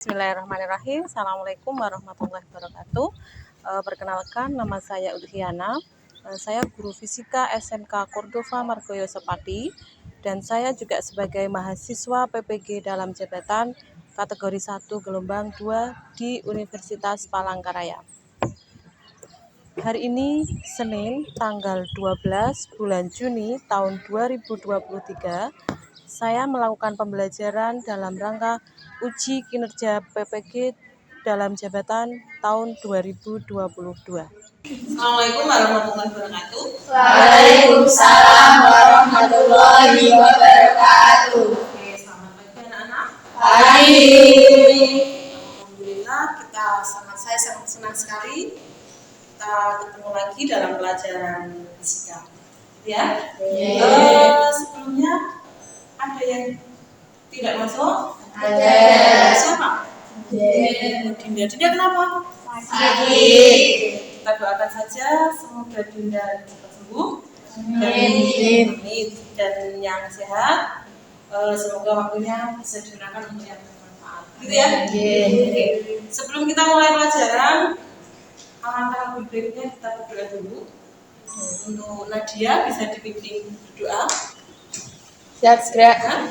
Bismillahirrahmanirrahim. Assalamualaikum warahmatullahi wabarakatuh. Perkenalkan, nama saya Udhiana. Saya guru fisika SMK Cordova Margoyo Sepati, dan saya juga sebagai mahasiswa PPG dalam jabatan kategori 1 gelombang 2 di Universitas Palangkaraya. Hari ini Senin tanggal 12 bulan Juni tahun 2023. Saya melakukan pembelajaran dalam rangka uji kinerja PPG dalam jabatan tahun 2022. Assalamualaikum warahmatullahi wabarakatuh. Waalaikumsalam warahmatullahi wabarakatuh. Oke, selamat pagi anak-anak. Pagi. Alhamdulillah, saya sangat senang sekali kita ketemu lagi dalam pelajaran fisika. Ya. Sebelumnya ada yang tidak masuk? Ada. Siapa? Dinda. Dinda kenapa? Sakit. Kita doakan saja semoga Dinda cepat sembuh dan yang sehat. Semoga waktunya bisa digunakan untuk yang bermanfaat. Gitu ya? Oke. Sebelum kita mulai pelajaran, alangkah lebih baiknya kita berdoa dulu. Untuk Nadia bisa dipimpin berdoa. Siap segera.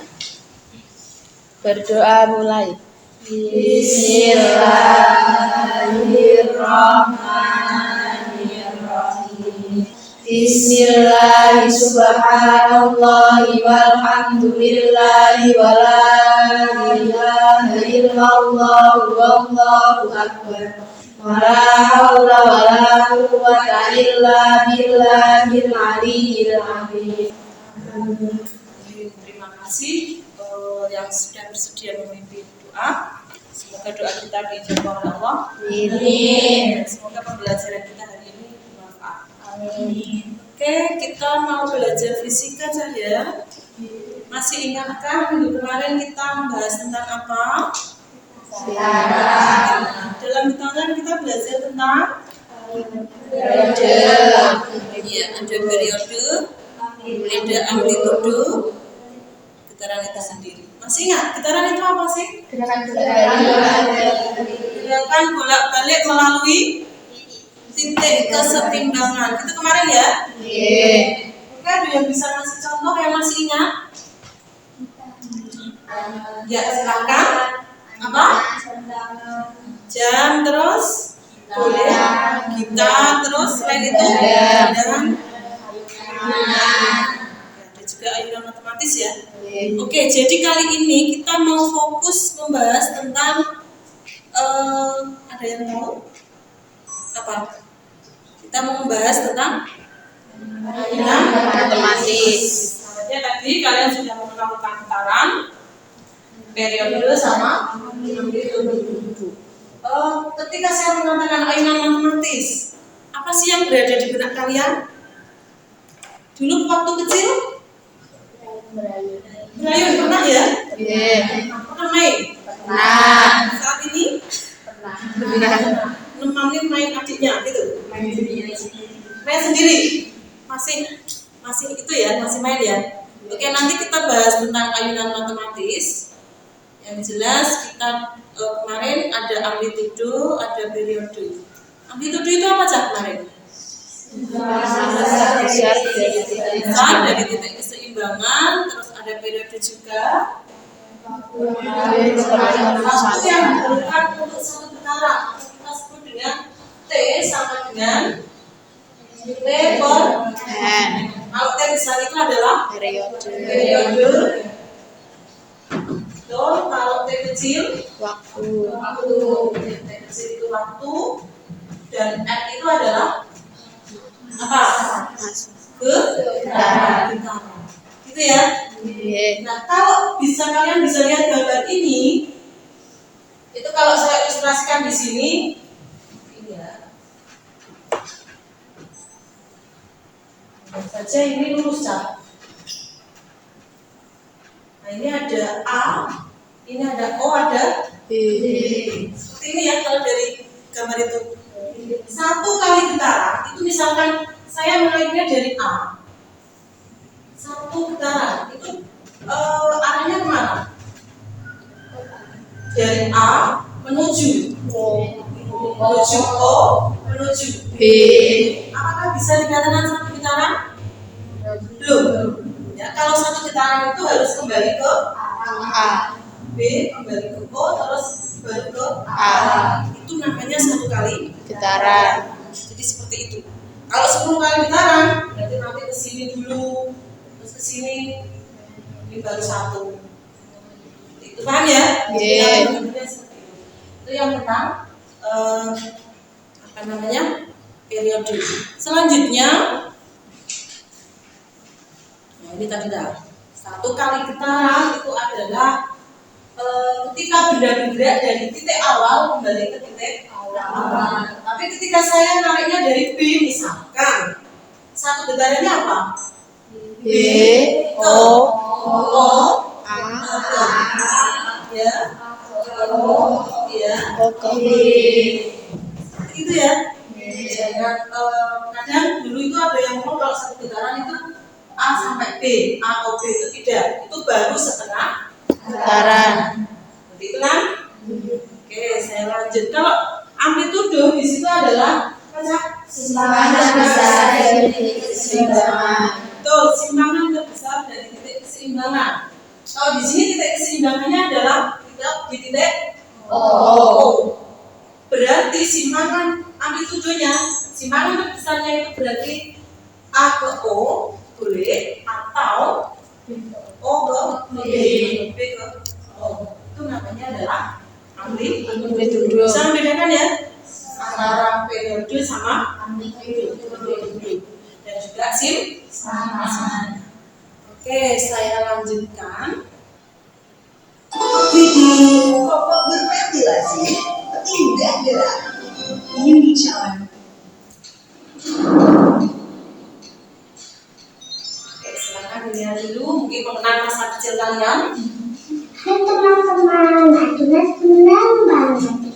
Berdoa mulai. Bismillahirrahmanirrahim. Bismillahi subhanallahi walhamdulillahi wa la ilaha illallah wallahu akbar. Wa la hawla wa la quwwata illa billahil aliyyil azim. Terima kasih yang sudah bersedia memimpin doa. Semoga doa kita dijawab oleh Allah. Amin. Semoga pembelajaran kita hari ini bermanfaat. Amin. Oke, kita mau belajar fisika saja. Masih ingatkah minggu kemarin kita membahas tentang apa? Dalam hitungan kita belajar tentang ya, ada periode, ada amplitudo, getaran itu sendiri. Masih ingat getaran itu apa sih? Gerakan bolak-balik melalui titik kesetimbangan. Itu kemarin ya? Oke, ada yang bisa ngasih contoh yang masih ingat? Ya, silakan. Apa? Jam, terus boleh gitar, terus selain itu dan ada juga ayunan matematis ya. Oke, jadi kali ini kita mau fokus membahas tentang ada yang tahu apa? Kita mau membahas tentang ayunan matematis. Namanya tadi kalian sudah menemukan getaran, periode sama amplitudo. Ketika saya mengatakan ayunan matematis, apa sih yang berada di benak kalian? Dulu waktu kecil berayun pernah ya? Pernah main? Pernah. Saat ini? Pernah. Nemanin main adiknya gitu? Main sendiri? Masih itu ya? Masih main ya? Oke, nanti kita bahas tentang ayunan matematis. Yang jelas kita kemarin ada amplitudo, ada periode. Amplitudo itu apa aja kemarin? Besar dari titik keseimbangan, terus ada periode juga. Waktu yang diperlukan untuk satu getaran kita sebut dengan T sama dengan T per N. Kalau T besar itu adalah periode. Kalau T kecil waktu. T kecil itu waktu dan N itu adalah apa? Getaran. Gitu ya. Nah, kalau kalian bisa lihat gambar ini, itu kalau saya ilustrasikan di sini, ini ya. Saja ini lurus Cap. Nah, ini ada A, ini ada O, ada B. Seperti ini ya kalau dari gambar itu. Satu kali getaran, itu misalkan saya mulainya dari A. Satu getaran, itu arahnya kemana? Dari A menuju menuju O, menuju B. Apakah bisa dikatakan satu getaran? Belum. Ya, kalau satu getaran itu harus kembali ke A. B, kembali ke O, terus baru ke A. Itu namanya satu kali Getaran. Jadi seperti itu. Kalau 10 kali getaran, berarti nanti ke sini dulu, terus ke sini, ini baru satu. Itu paham ya? Iya. Itu yang tentang apa namanya, periode. Selanjutnya, nah ini tadi dah. Satu kali getaran itu adalah ketika benda bergerak dari titik awal kembali ke titik awal. Tapi ketika saya nariknya dari B, misalkan satu getarannya apa? B. O. O, A. ya, O, ya, O ke B. itu ya. Jangan kadang dulu itu ada yang ngomong kalau satu getaran itu A sampai B, A atau B itu tidak, itu baru setengah Getaran. seperti itu kan? Oke, saya lanjut. Kalau amplitudo di situ adalah Simpangan terbesar dari titik keseimbangan. Betul, simpangan terbesar dari titik keseimbangan. Kalau di sini titik keseimbangannya adalah di titik O. Berarti simpangan amplitudonya, simpangan terbesarnya itu berarti A ke O boleh, atau O ke B, B ke O. Itu namanya adalah amplitudo. Bisa membedakan ya antara periode sama amplitudo dan juga simpangan. Oke, saya lanjutkan. Pokok berventilasi tidak gerak. Ingin bicara. Oke, silakan dilihat dulu. Mungkin mengenal masa kecil kalian. Hai teman-teman, aku senang banget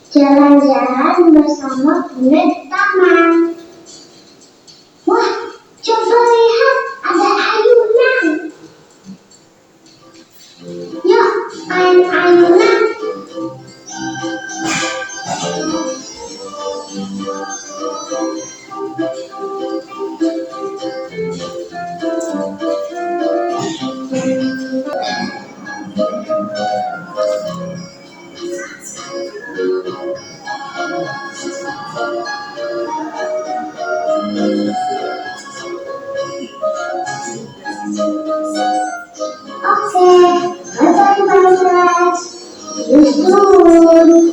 jalan-jalan bersama bunda di taman. Wah, coba lihat, ada ayunan. Yuk, main ayunan. Oke, bye-bye guys. See you soon.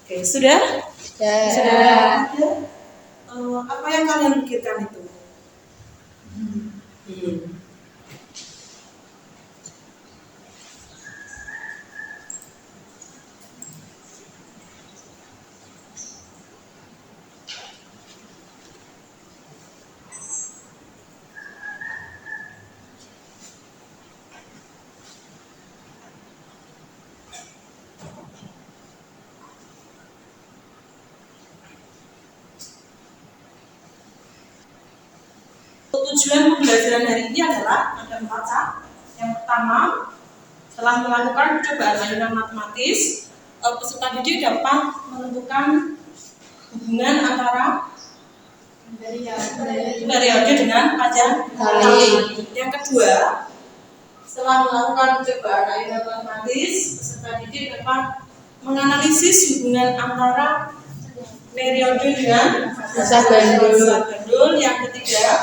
Oke, sudah? Sudah. Apa yang kalian pikirkan itu? Tujuan pembelajaran hari ini adalah ada 4 cap. Yang pertama, setelah melakukan percobaan ayunan matematis, peserta didik dapat menentukan hubungan antara periode dengan panjang kali. Yang kedua, setelah melakukan percobaan ayunan matematis, peserta didik dapat menganalisis hubungan antara periode dengan Masa gandul. masa gandul. Yang ketiga,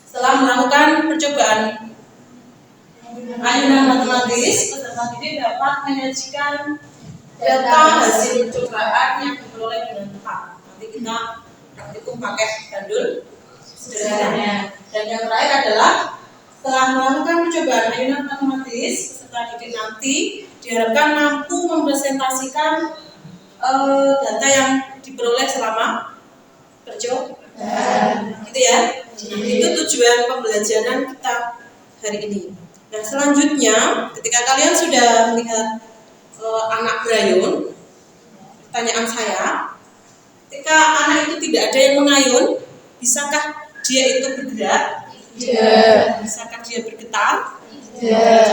setelah melakukan percobaan ayunan matematis, peserta didik dapat menyajikan data hasil percobaan yang diperoleh dengan tepat. Nanti kita praktikum pakai gandul sederhana. Dan yang terakhir adalah setelah melakukan percobaan ayunan matematis, peserta didik nanti diharapkan mampu mempresentasikan data yang diperoleh selama percobaan. Gitu ya. Itu tujuan pembelajaran kita hari ini. Nah, selanjutnya ketika kalian sudah melihat anak berayun, pertanyaan saya, ketika anak itu tidak ada yang mengayun, bisakah dia itu bergerak? Tidak. Bisakah dia bergetar? Tidak.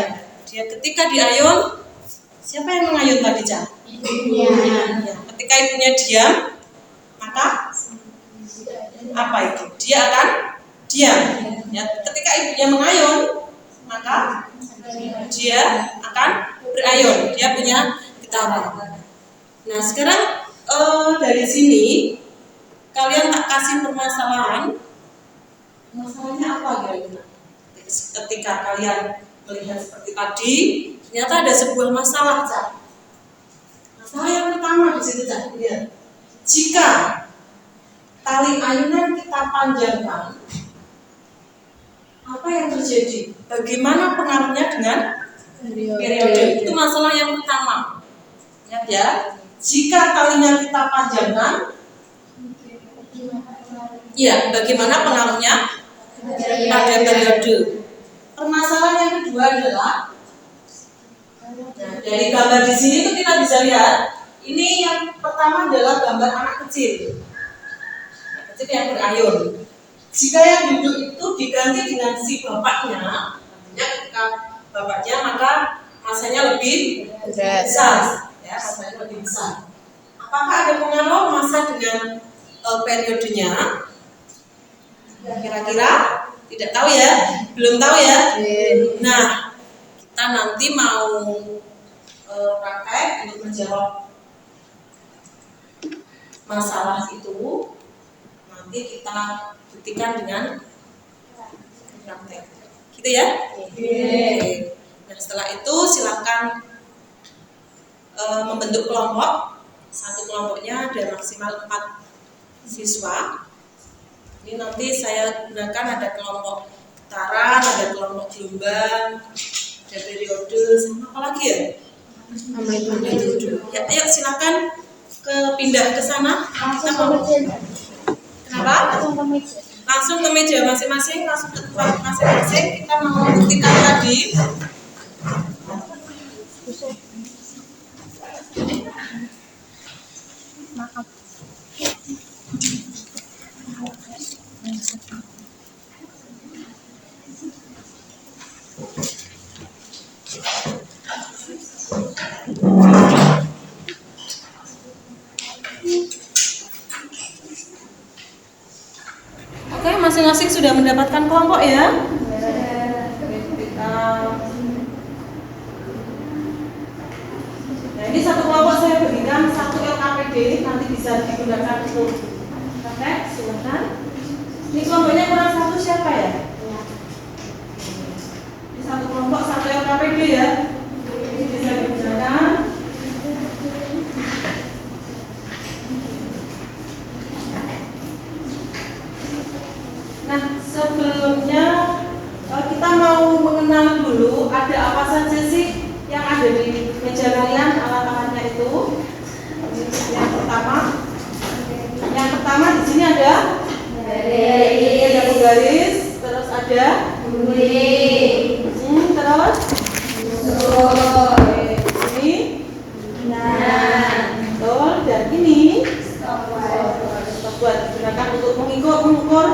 Dia ketika diayun, siapa yang mengayun tadi, Cak? Ibunya. Ya, ketika ibunya diam, maka apa itu? Dia akan diam. Ya, ketika ibunya mengayun, maka dia akan berayun. Dia punya getaran. Nah, sekarang dari sini kalian tak kasih permasalahan. Masalahnya apa kira-kira? Ketika kalian melihat seperti tadi, ternyata ada sebuah masalah, Cak. Masalah yang pertama di situ, Cak. Lihat. Jika tali ayunan kita panjangkan, apa yang terjadi? Bagaimana pengaruhnya dengan periode? Itu masalah yang pertama. Ingat ya, jika talinya kita panjangkan, ya bagaimana pengaruhnya pada periode? Permasalahan yang kedua adalah, nah, dari gambar di sini itu kita bisa lihat, ini yang pertama adalah gambar anak kecil. Anak kecil yang berayun. Jika yang duduk itu diganti dengan si bapaknya, artinya ketika bapaknya maka masanya lebih besar, ya, masanya lebih besar. Apakah ada pengaruh masa dengan periodenya? Kira-kira tidak tahu ya, belum tahu ya. Nah, kita nanti mau praktek untuk menjawab masalah itu. Nanti kita buktikan dengan praktek, gitu ya. Oke. Nah, setelah itu silakan membentuk kelompok. Satu kelompoknya ada maksimal 4 siswa. Ini nanti saya gunakan ada kelompok getaran, ada kelompok gelombang, ada periode, sama apa lagi ya? Itu. Ya, ayo silakan pindah ke sana. Kita mau. Kenapa? Langsung ke meja masing-masing, langsung ke tempat masing-masing. Kita mau buktikan tadi. Maaf. Oke, masing-masing sudah mendapatkan kelompok ya? Nah, ini satu kelompok saya berikan 1 LKPD, nanti bisa digunakan untuk praktek, silakan. Ini kelompoknya kurang 1 siapa ya? Ini satu kelompok 1 LKPD ya? Ini bisa digunakan. Nah, sebelumnya kita mau mengenal dulu ada apa saja sih yang ada di meja kalian, alat-alatnya itu. Yang pertama di sini ada penggaris, terus ada terus ini betul, dan ini buat digunakan untuk mengukur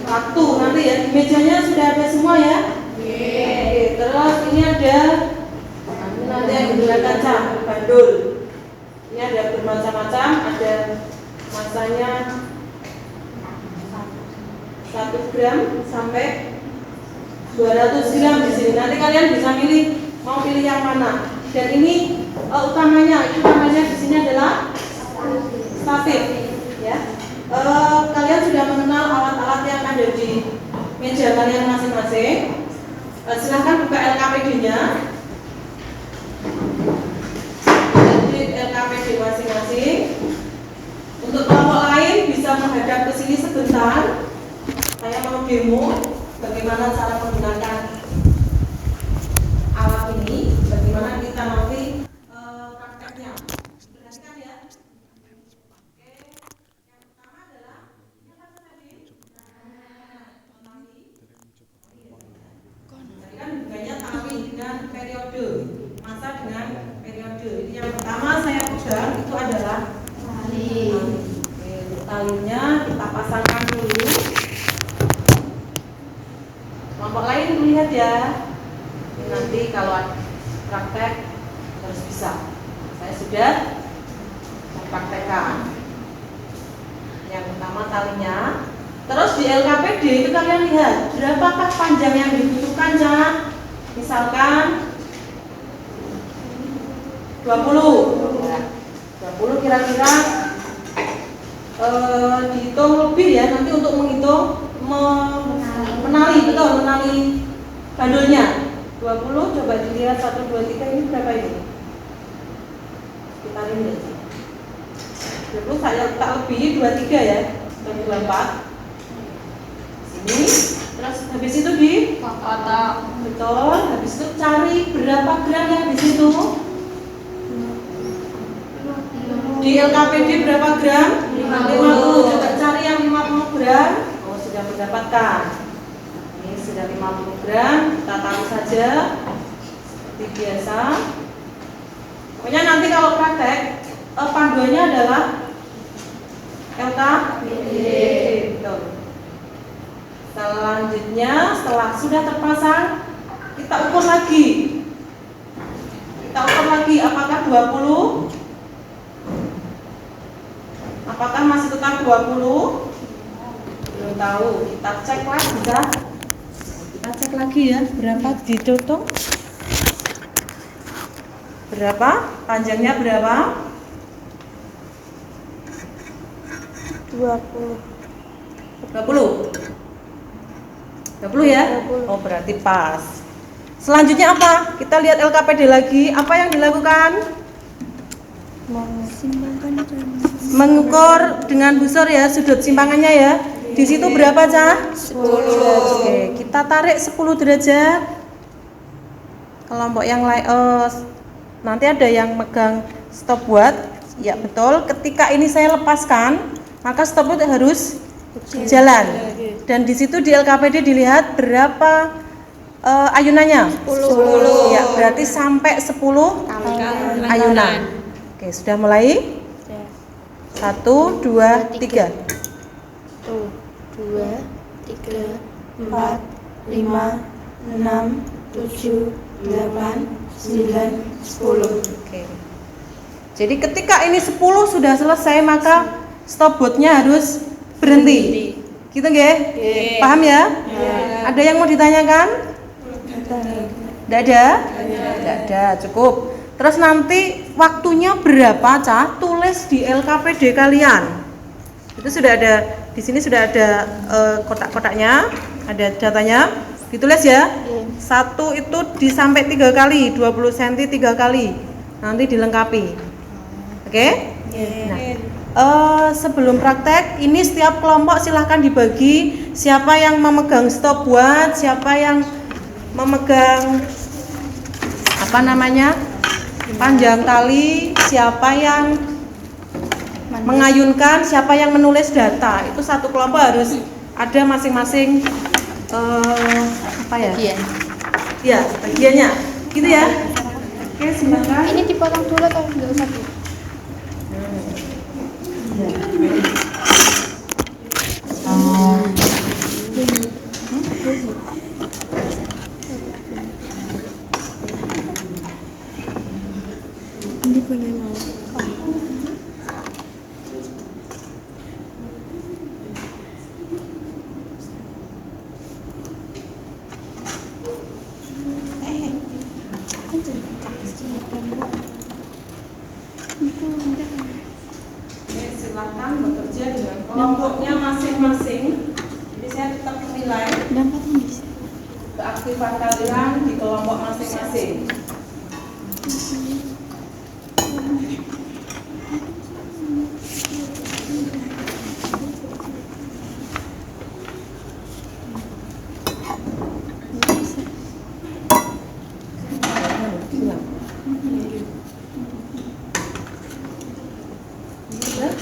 waktu nanti ya. Di mejanya sudah ada semua ya. Oke, terus ini ada nanti yang digunakan bandul. Ini ada bermacam-macam, ada masanya 1 gram sampai 200 gram di sini. Nanti kalian bisa milih mau pilih yang mana. Dan ini utamanya di sini adalah statif, ya. Kalian sudah mengenal alat-alat yang ada di meja kalian masing-masing. Silahkan buka LKPD-nya. Jadi LKPD masing-masing. Untuk kelompok lain bisa menghadap ke sini sebentar. Saya mau demo bagaimana cara menggunakan alat ini, bagaimana kita nanti prakteknya. Perhatikan ya. Yang pertama adalah ini apa tadi? Jadi yang pertama saya pegang itu adalah tali. Oke, untuk talinya kita pasangkan dulu. Kelompok lain lihat ya. Ini nanti kalau praktek harus bisa. Saya sudah mempraktekkan. Yang pertama talinya. Terus di LKPD itu kalian lihat berapakah panjang yang dibutuhkan, Cak? Misalkan 20. Ya. 20 kira-kira dihitung lebih ya, nanti untuk menghitung menali, betul, menali bandulnya. 20 coba dilihat 1 2 3 ini berapa ini? Kita ini. 20 saya tak lebihi 23 ya. 24. Sini. Terus habis itu di kotak. Betul. Habis itu cari berapa gram yang di situ? Di LKPD berapa gram? 50. Coba cari yang 50 gram. Oh, sudah mendapatkan. Ini sudah 50 gram. Kita taruh saja seperti biasa. Pokoknya nanti kalau praktek panduannya adalah LKPD. Betul. Selanjutnya setelah sudah terpasang, kita ukur lagi. Kita ukur lagi apakah 20? Apakah masih tetap 20? Belum tahu. Kita cek lagi ya. Kita cek lagi ya, berapa dihitung? Berapa? Panjangnya berapa? 20. 20 ya? Oh, berarti pas. Selanjutnya apa? Kita lihat LKPD lagi. Apa yang dilakukan? Mengukur dengan busur ya, sudut simpangannya ya. Di situ berapa, Cah? 10. Oke, kita tarik 10 derajat. Kelompok yang lain nanti ada yang megang stopwatch. Ya, betul. Ketika ini saya lepaskan, maka stopwatch harus jalan. Dan di situ di LKPD dilihat berapa ayunannya? 10. Ya, berarti sampai 10 ayunan. Oke, sudah mulai? 1 2 3. 1 2 3 4 5 6 7 8 9 10. Oke. Jadi ketika ini 10 sudah selesai, maka stopwatchnya harus berhenti. Gitu nggih? Paham ya? Ada yang mau ditanyakan? Tidak ada? Tidak ada, cukup. Terus nanti waktunya berapa, Cah? Tulis di LKPD kalian. Itu sudah ada, di sini sudah ada kotak-kotaknya, ada datanya. Ditulis ya. 1 itu disampai 3 kali, 20 cm 3 kali. Nanti dilengkapi. Oke? Nah, sebelum praktek, ini setiap kelompok silahkan dibagi. Siapa yang memegang stopwatch, siapa yang memegang panjang tali, siapa yang mengayunkan, siapa yang menulis data. Itu satu kelompok harus ada masing-masing bagian. Ya, bagiannya. Gitu ya. Oke, silakan. Ini dipotong dulu atau enggak usah? Ini boleh mau. Silakan bekerja dengan kelompoknya masing-masing. Jadi saya tetap menilai keaktifan kalian di kelompok masing-masing.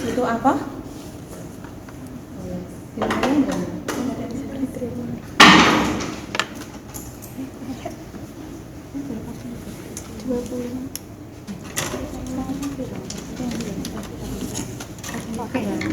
Itu apa? Oke.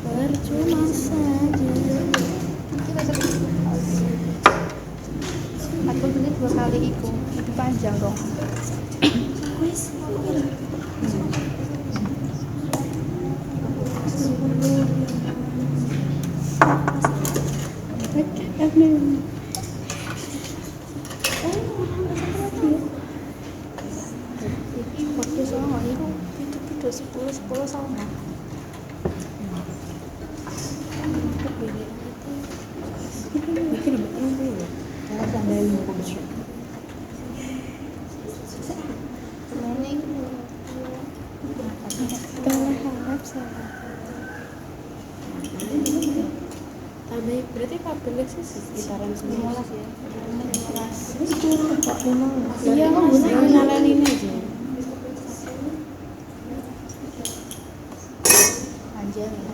Percuma saja. Aku beli 2 kali itu panjang dong. Sepuluh sama. Berarti tabelnya sih sekitaran 19 ya. Iya, kamu kenalan ini aja. Panjang ya.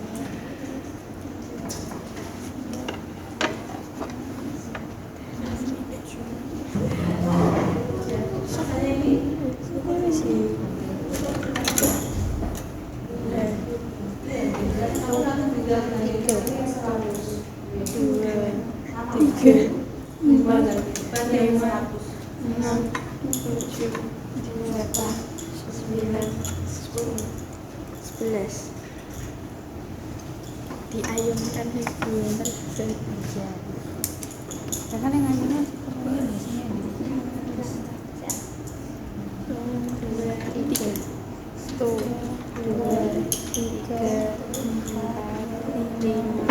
Diayunkan hubungan bekerja. Karena yang ayunnya seperti biasanya dua, tiga, tuh, 2, 3, 4, 5,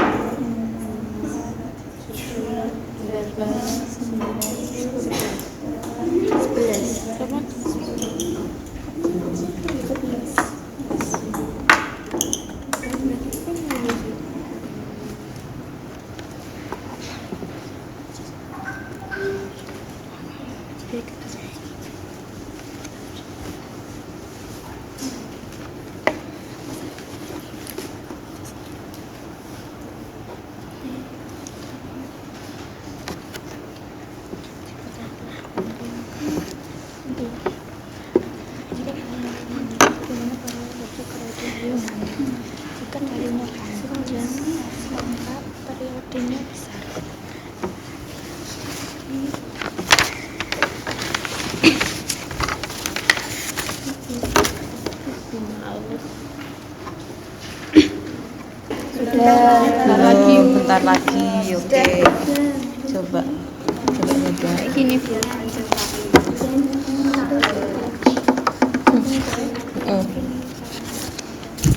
jika kalinya panjang maka periodenya besar. Bentar lagi. Oke. Coba nyoba. Gini biar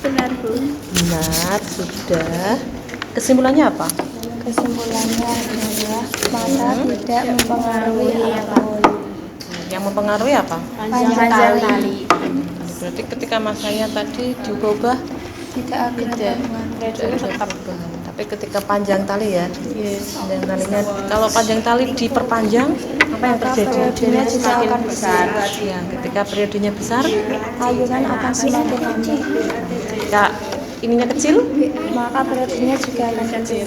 benar Bu. Benar, sudah. Kesimpulannya apa? Kesimpulannya adalah masa tidak mempengaruhi apapun. Yang mempengaruhi apa? Panjang tali Berarti ketika masanya tadi diubah tidak akan tetap perubahan. Tapi ketika panjang tali ya, panjang talinya, kalau panjang tali diperpanjang, apa yang terjadi? periodenya juga akan besar. Ya, ketika periodenya besar, Ayunan akan semakin lama. ketika ininya kecil, Maka periodenya juga akan kecil.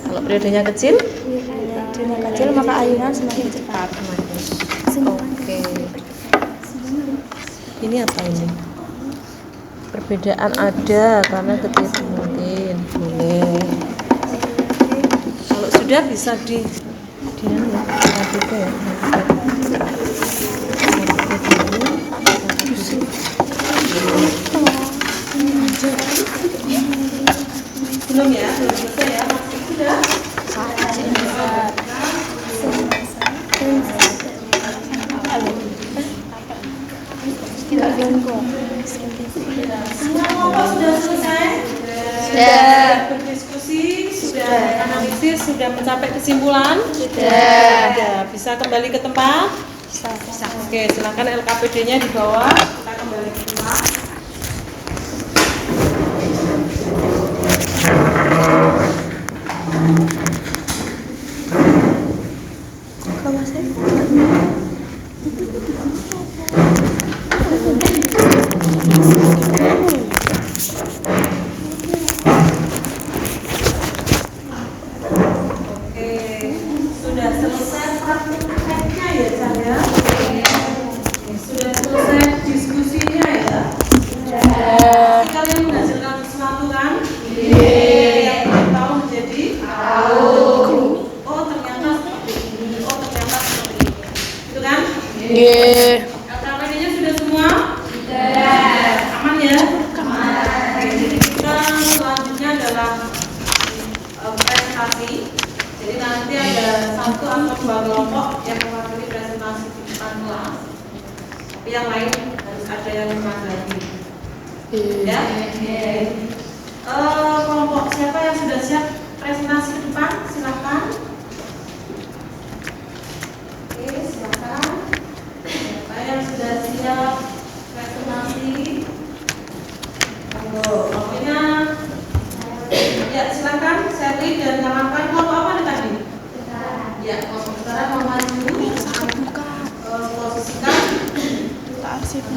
kalau periodenya kecil, Periodenya kecil maka ayunan semakin cepat. oke. Ini apa ini? Perbedaan ada karena ketika mungkin boleh. Kalau sudah bisa di ya, juga ya. Belum ya, belum selesai ya. Sudah. Semua kelompok sudah selesai? Sudah. Berdiskusi, sudah analisis Pasti sudah mencapai kesimpulan? Sudah. Bisa kembali ke tempat? Bisa. Oke, silakan LKPD-nya dibawa. Kita kembali ke tempat. Oke, sudah selesai prakteknya ya, Chan ya? Oke, sudah selesai diskusinya ya? Pasti kalian menghasilkan sesuatu kan? Yang belum tahu menjadi tahu. Oh ternyata seperti ini. Oh ternyata seperti ini. Gitu kan? LKPD-nya sudah semua? Sudah. Aman ya? Aman. Oke, jadi kita selanjutnya adalah presentasi. Jadi nanti ada 1 atau 2 kelompok yang mewakili presentasi di depan kelas. Tapi yang lain harus ada yang menghadiri. Ya? Kelompok siapa yang sudah siap presentasi ke depan? Silakan. Oke, silakan. Siapa yang sudah siap presentasi? Pokoknya ya silakan, Sally dan kawan-kawan. Kelompok apa nih tadi? Ya, kelompok sekarang mau maju. Posisikan.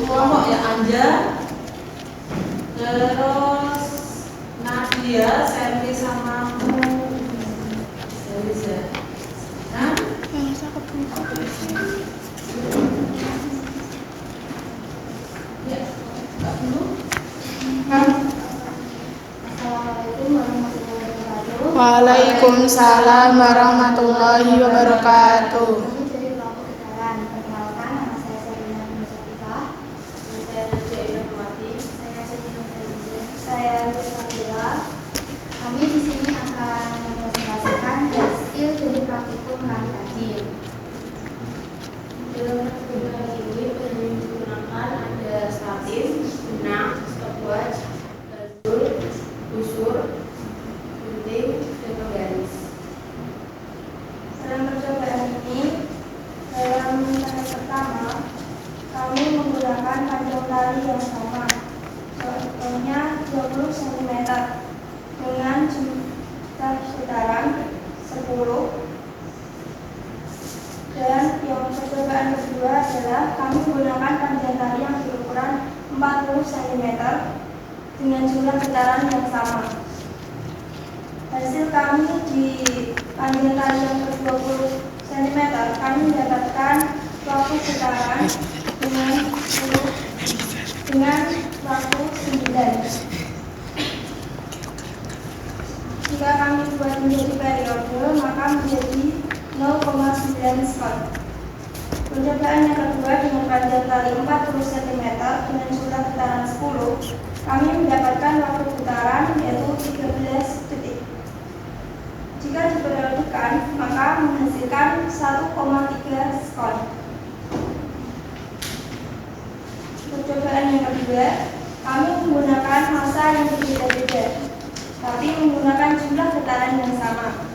Kelompok ya Anja. Terus Nadia, Sally sama Eliza. Nah, ya, Mbak dulu. Waalaikumsalam warahmatullahi wabarakatuh. Dari kelompok sekarang, perkenalkan nama saya Sabrina Mustafa. Saya Nadia Irwati. Saya Sabrina Mustafa. Saya Nurfadila. Kami di sini akan mempresentasikan skill dari praktikum lari pagi. Dalam praktikum lari ini digunakan ada statis, benang, stopwatch, bajul, busur, gunting, dan penggaris. Dalam percobaan ini, dalam tahap pertama, kami menggunakan panjang tali yang sama, contohnya 20 cm, dengan jumlah putaran 10. Dan yang percobaan kedua adalah kami menggunakan panjang tali yang berukuran 40 cm, dengan jumlah putaran yang sama. Hasil kami di panjang tali yang ke-20 cm, kami mendapatkan waktu putaran dengan waktu 9. Jika kami buat menjadi periode, maka menjadi 0,9 skor. Percobaan yang kedua dengan panjang tali 40 cm dengan jumlah putaran 10, kami mendapatkan waktu putaran yaitu 13 detik. Jika diperhatikan, maka menghasilkan 1,3 skor. Percobaan yang kedua, kami menggunakan massa yang berbeda-beda, tapi menggunakan jumlah getaran yang sama.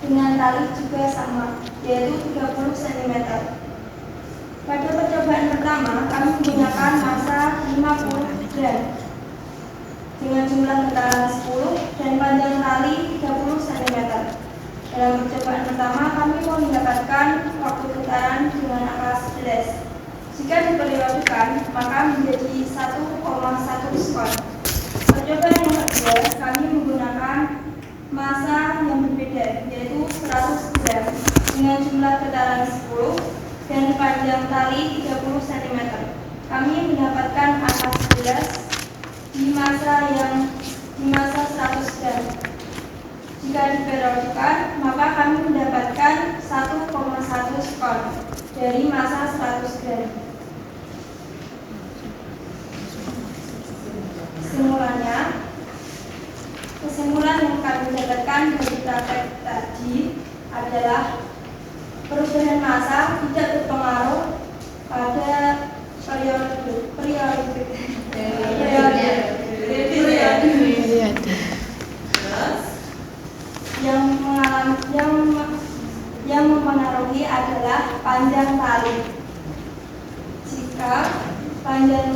Dengan tali juga sama, yaitu 30 cm. Pada percobaan pertama, kami menggunakan massa 50 gram dengan jumlah getaran 10 dan panjang tali 30 cm. Dalam percobaan pertama, kami mendapatkan waktu getaran dengan angka 11. Jika diperiodikan, maka menjadi 1,1 skor. Percobaan yang kedua, kami menggunakan massa yang berbeda, yaitu 100 gram dengan jumlah getaran 10 dan panjang tali 30 cm. Kami mendapatkan angka 11 di massa 100 gram. Jika diperiodikan, maka kami mendapatkan 1,1 skor dari massa 100 gram. Kesimpulan yang kami dapatkan dari praktek tadi adalah perubahan massa tidak berpengaruh pada periode. Yang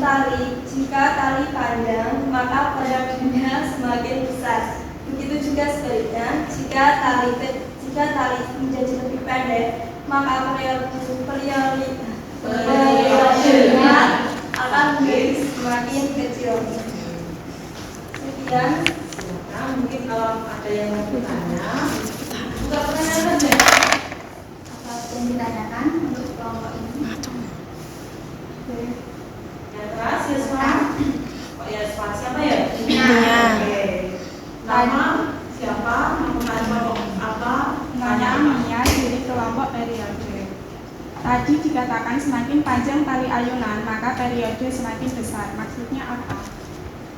tali, jika tali panjang, maka periodenya semakin besar. Begitu juga sebaliknya, jika tali menjadi lebih pendek, maka periodenya akan menjadi semakin kecil. Sekian. Nah, mungkin kalau ada yang mau bertanya, buka pertanyaan saja. Apa yang ditanyakan untuk kelompok ini? Yang keras, Yasma. Kok Yasma siapa ya? Iya. Oke. Nama siapa? Nama kelompok apa? Pertanyaan. Namanya dari kelompok periode. Tadi dikatakan semakin panjang tali ayunan, maka periode semakin besar. Maksudnya apa?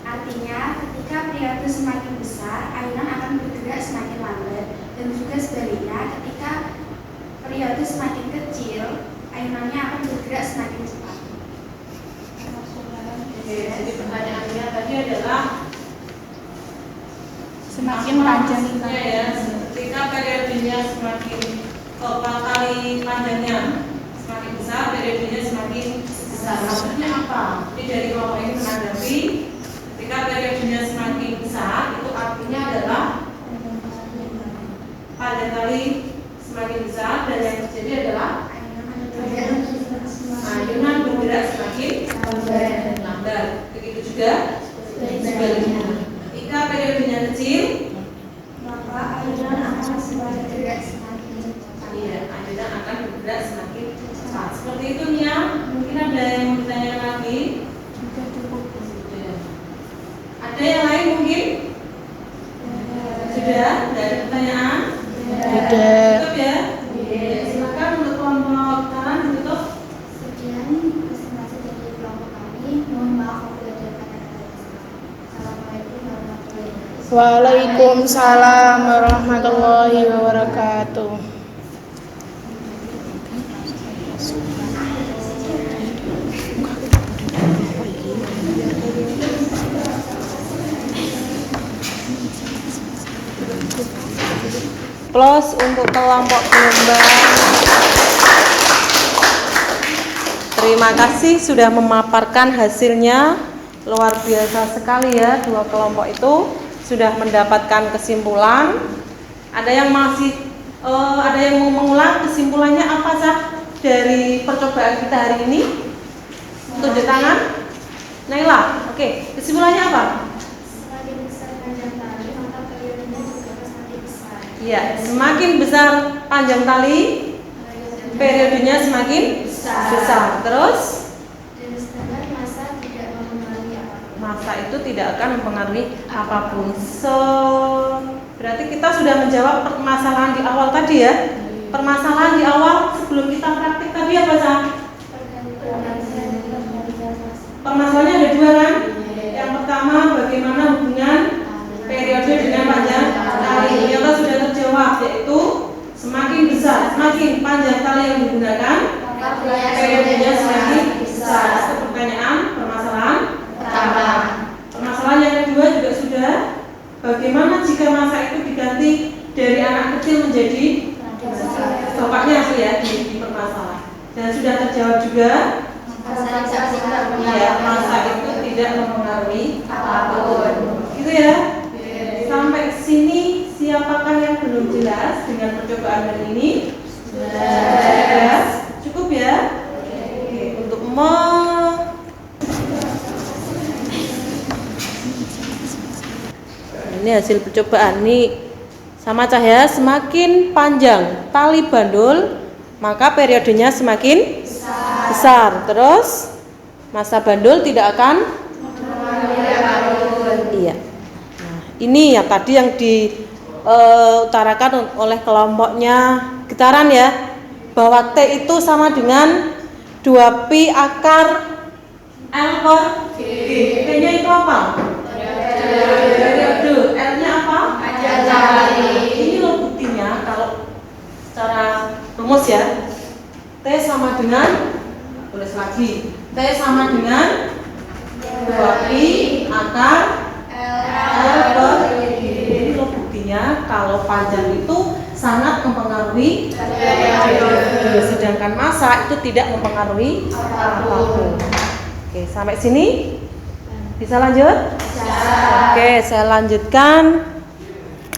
Artinya, ketika periode semakin besar, ayunan akan bergerak semakin lambat. Dan juga sebaliknya, ketika periode semakin kecil, ayunannya akan bergerak semakin cepat. Oke, jadi pertanyaannya tadi adalah Semakin apa panjang maksudnya ya, ketika periodenya semakin kali panjangnya semakin besar, periodenya semakin besar. Maksudnya apa? Jadi dari kelompok ini menanggapi ketika periodenya semakin besar, itu artinya adalah panjang kali semakin besar dan yang terjadi adalah ayunan bergerak semakin lambat. Begitu juga sebaliknya. Ketika periodenya kecil, Maka ayunan akan semakin bergerak semakin cepat. iya, ayunan akan bergerak semakin cepat. Seperti itu Nia. Mungkin ada yang mau ditanya lagi? Sudah. Ada yang lain mungkin? Sudah? Tidak ada pertanyaan? Tidak. Cukup ya? Silakan untuk kelompok kanan ditutup. Sekian presentasi dari kelompok kami. Mohon maaf apabila ada kata-kata yang salah. Assalamualaikum warahmatullahi wabarakatuh. Waalaikumsalam warahmatullahi wabarakatuh. Plus untuk kelompok gelombang. Terima kasih sudah memaparkan hasilnya. Luar biasa sekali ya, dua kelompok itu sudah mendapatkan kesimpulan. Ada yang masih ada yang mau mengulang kesimpulannya apa sah dari percobaan kita hari ini? Tunjuk tangan. Naila, oke. Kesimpulannya apa? Semakin besar panjang tali, maka periodenya juga semakin besar. Iya, semakin besar panjang tali, periodenya semakin besar. Terus Dan sedangkan masa tidak mempengaruhi apapun. masa itu tidak akan mempengaruhi apapun. Berarti kita sudah menjawab permasalahan di awal tadi ya. Permasalahan di awal sebelum kita praktik tadi apa sah? Permasalahannya ada dua kan? Yang pertama bagaimana hubungan periode dengan panjang tali. Ternyata sudah terjawab, yaitu semakin besar, semakin panjang tali yang digunakan, periodenya semakin besar. Itu pertanyaan permasalahan pertama. Permasalahan yang kedua juga sudah, bagaimana jika masa itu diganti dari anak kecil menjadi bapaknya aku ya di permasalahan. Dan sudah terjawab juga, ya masa itu tidak mempengaruhi apapun. Gitu ya. Sampai sini siapakah yang belum jelas dengan percobaan hari ini? Jelas? Cukup ya? Oke, untuk ini hasil percobaan nih sama cahaya, semakin panjang tali bandul maka periodenya semakin besar. Terus masa bandul tidak akan iya. Nah, ini yang tadi yang diutarakan oleh kelompoknya getaran ya, bahwa T itu sama dengan 2pi akar L per G. T-nya itu apa? Periode. L-nya apa? Ini loh buktinya kalau secara rumus ya. T sama dengan, tulis lagi, T sama dengan 2pi akar L per G. Ini loh buktinya kalau panjang itu sangat mempengaruhi periode, sedangkan masa itu tidak mempengaruhi apapun. Oke, sampai sini bisa lanjut? Oke, saya lanjutkan.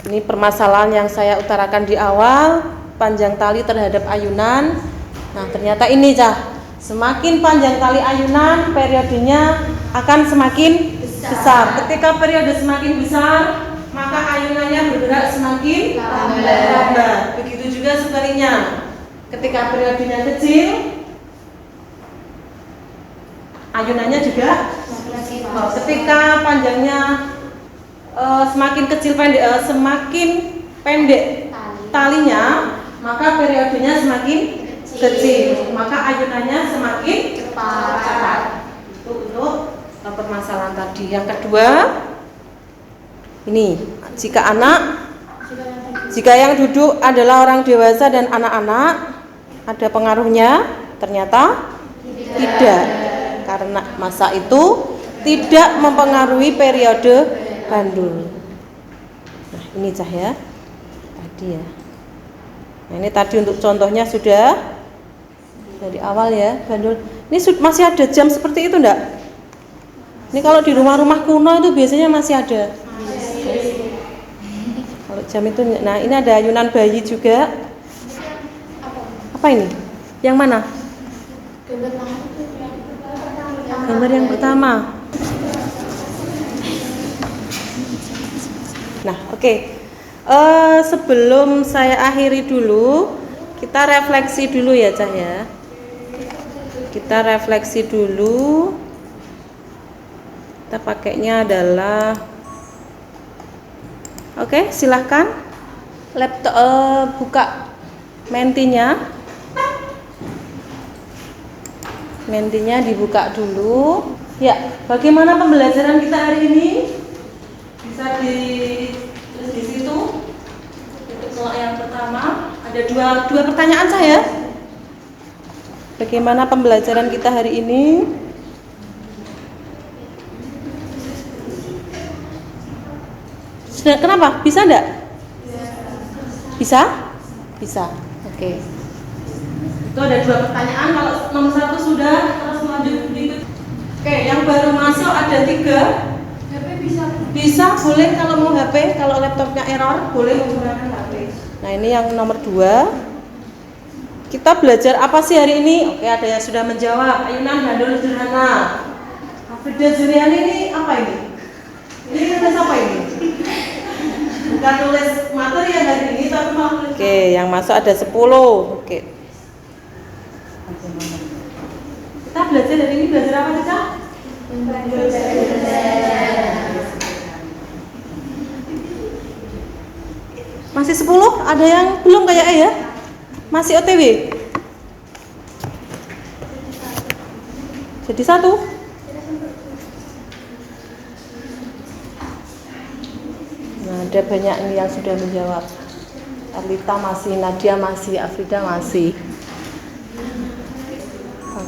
Ini permasalahan yang saya utarakan di awal, panjang tali terhadap ayunan. Nah, ternyata ini Cah, semakin panjang tali ayunan, periodenya akan semakin besar. Ketika periode semakin besar, maka ayunannya bergerak semakin lambat. Begitu juga sebaliknya. Ketika periodenya kecil, ayunannya juga ketika panjangnya semakin kecil semakin pendek talinya, maka periodenya semakin kecil, maka ayunannya semakin cepat. Itu untuk permasalahan tadi. Yang kedua, ini jika yang duduk adalah orang dewasa dan anak-anak, ada pengaruhnya? Ternyata tidak, karena masa itu tidak mempengaruhi periode bandul. Nah, ini Cah ya, tadi ya. Nah, ini tadi untuk contohnya sudah dari awal ya, bandul. Ini masih ada jam seperti itu enggak? Ini kalau di rumah-rumah kuno itu biasanya masih ada. Kalau jam itu, nah ini ada ayunan bayi juga. Apa ini? Yang mana? Gambar yang pertama. Nah, oke. Sebelum saya akhiri dulu, kita refleksi dulu ya Cah ya. Kita refleksi dulu. Kita pakainya adalah, oke, silahkan laptop buka mentinya dibuka dulu. Ya, bagaimana pembelajaran kita hari ini? Bisa ditulis di situ. Untuk soal yang pertama ada dua pertanyaan saya. Bagaimana pembelajaran kita hari ini? Kenapa? Bisa enggak? Bisa? Bisa. Oke. Itu ada dua pertanyaan. Kalau nomor 1 sudah, terus lanjut berikut. Oke, yang baru masuk ada 3. HP bisa boleh kalau mau HP. Kalau laptopnya error, boleh menggunakan HP. Nah, ini yang nomor 2. Kita belajar apa sih hari ini? Oke, ada yang sudah menjawab. Ayunan bandul sederhana. Afrida Juliani ini apa ini? Ini tulis apa ini? Bukan tulis materi yang hari ini, tapi mau tulis. Oke, yang masuk ada 10. Oke. Kita belajar dari ini, belajar apa sih, Cak? Masih 10? Ada yang belum kayak ya? Masih OTW? Jadi 1? Nah, ada banyak ini yang sudah menjawab. Arlita masih, Nadia masih, Afrida masih.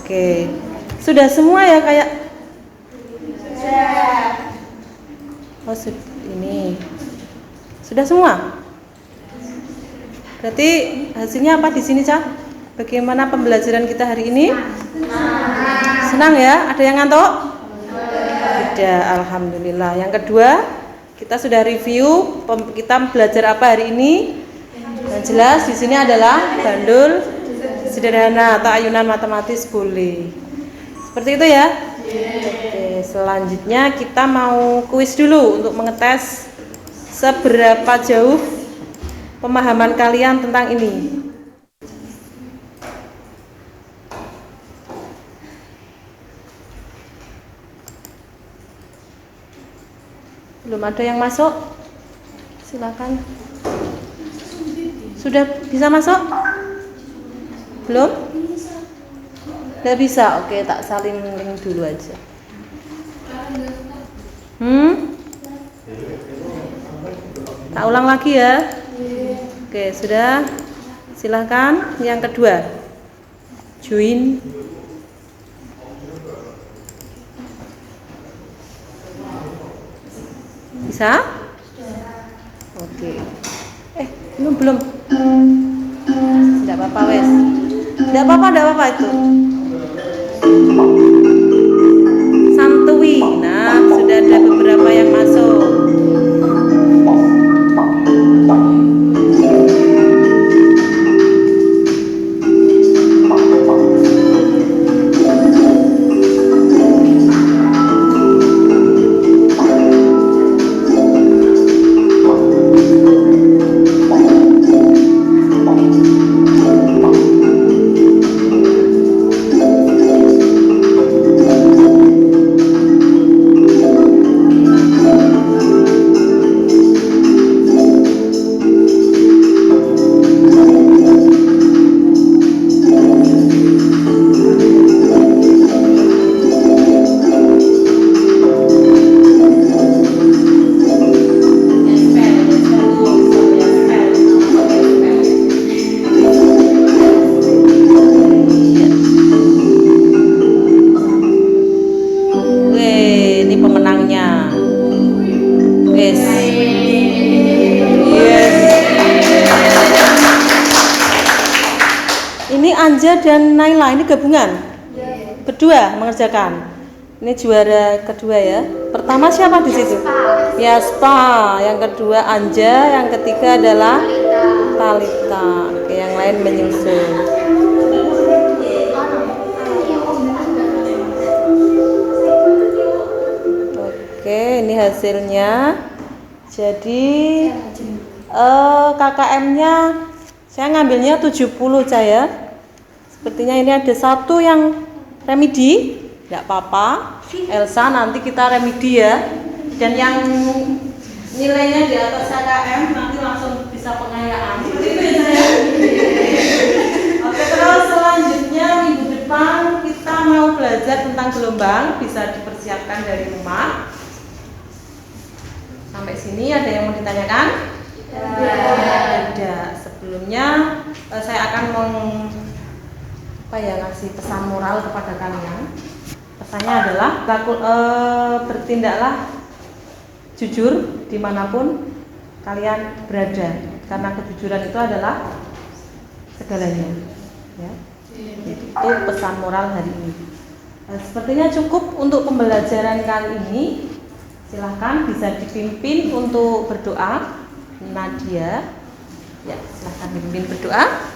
Oke, sudah semua ya kayak? Oh, ini sudah semua. Berarti hasilnya apa di sini, Cak? Bagaimana pembelajaran kita hari ini? Senang ya? Ada yang ngantuk? Tidak, alhamdulillah. Yang kedua, kita sudah review. Kita belajar apa hari ini? Yang jelas di sini adalah bandul sederhana atau ayunan matematis boleh. Seperti itu ya? Oke, selanjutnya kita mau kuis dulu untuk mengetes seberapa jauh pemahaman kalian tentang ini. Belum ada yang masuk? Silakan. Sudah bisa masuk? Belum? Nggak bisa? Oke, tak saling link dulu aja. Tak ulang lagi ya. Oke, sudah. Silahkan. Yang kedua, join. Bisa? Oke. Belum. Tidak apa-apa wes. Tidak apa-apa itu. Anja dan Naila ini gabungan? Berdua mengerjakan. Ini juara kedua ya. Pertama siapa di situ? Yaspa. Yang kedua Anja, yang ketiga adalah Talita. Oke, yang lain menyusul. Oke, ini hasilnya. Jadi KKM-nya saya ngambilnya 70 saya. Sepertinya ini ada satu yang remedi, tidak apa-apa. Elsa nanti kita remedi ya. Dan yang nilainya di atas KKM nanti langsung bisa pengayaan. Seperti itu ya saya. Oke, terus selanjutnya minggu depan kita mau belajar tentang gelombang, bisa dipersiapkan dari rumah. Sampai sini ada yang mau ditanyakan? Tidak. Sebelumnya saya akan ngasih pesan moral kepada kalian. Pesannya adalah bertindaklah jujur dimanapun kalian berada, karena kejujuran itu adalah segalanya. Ya. Itu pesan moral hari ini. Sepertinya cukup untuk pembelajaran kali ini. Silahkan bisa dipimpin untuk berdoa. Nadia, ya silahkan dipimpin berdoa.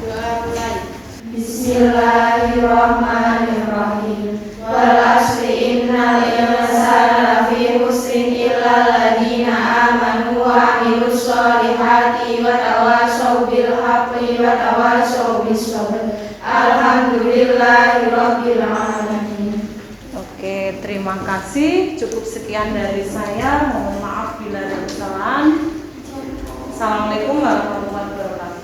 Berdoa mulai. Bismillahirrahmanirrahim. Wal asri innal insana lafi khusrin illa alladziina aamanu wa 'amilus shalihati wa tawashaw bil haqqi wa tawashaw bis sabr. Alhamdulillahirabbil alamin. Oke, terima kasih. Cukup sekian dari saya. Mohon maaf bila ada kesalahan. Assalamualaikum warahmatullahi wabarakatuh.